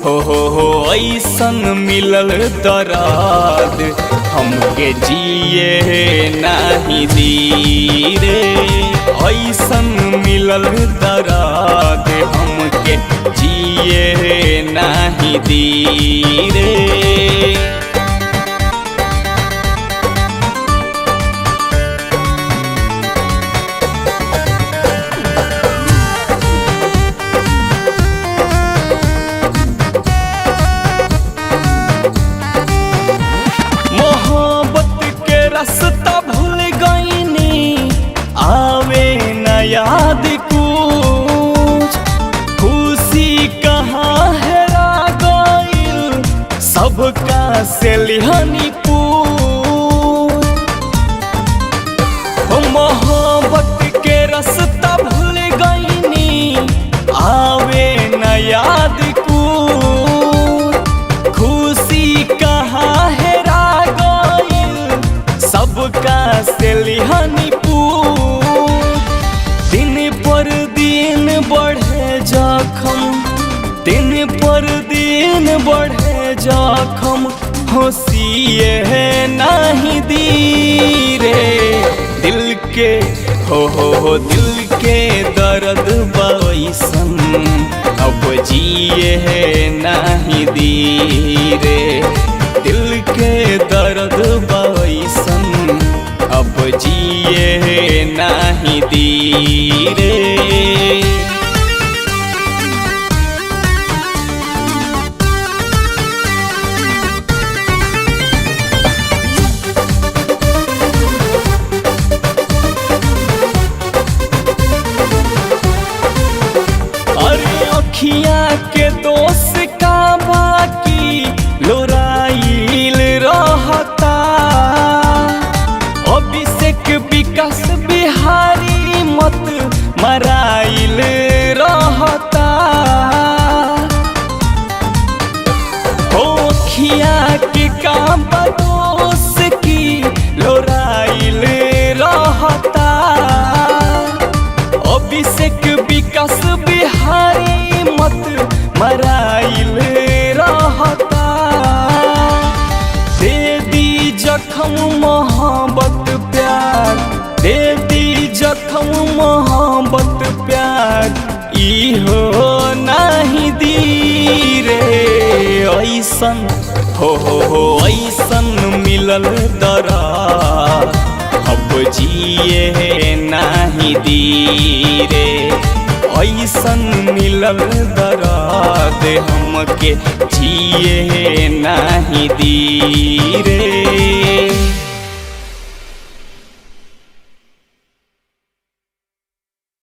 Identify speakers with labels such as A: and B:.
A: हो ऐसन मिलल दर्द हमके जिए नाही दी रे। ऐसन मिलल दर्द हमके जिए नाही दी रे। रास्ता भूल गईनी आवे न याद कुछ, खुशी कहाँ हेरा गईल सबका से लिहनी पूछ। मोहब्बत के रास्ता भूल गईनी आवे न याद कुछ, खुशी कहाँ हेरा सबका से लिहानी पूछ। दिन पर दिन बढ़े जखम, दिन पर दिन बढ़े जखम, होशिए नहीं दी रे। दिल के हो दिल के दर्द वैसन अब जिए नहीं दी रे। दिल के दर्द वैसन अब जिए नहीं दी रे। अरे अखियाँ के दोस्त का बाकी लोराइल रहता, अभिषेक विकास बिहारी मत मराइल रहता। होखिया के काम दोस्त की लोराइल रहता, अभिषेक विकास बिहारी मत मराइल रहता। दे दी जखम मोहब्बत प्यार, दे दी जखम मोहब्बत प्यार, इहो नहीं दी रे। ऐसन हो ऐसन मिलल दर्द अब जिए नहीं दी रे। ऐसन मिलल दर्द हमके जिए नहीं दी रे।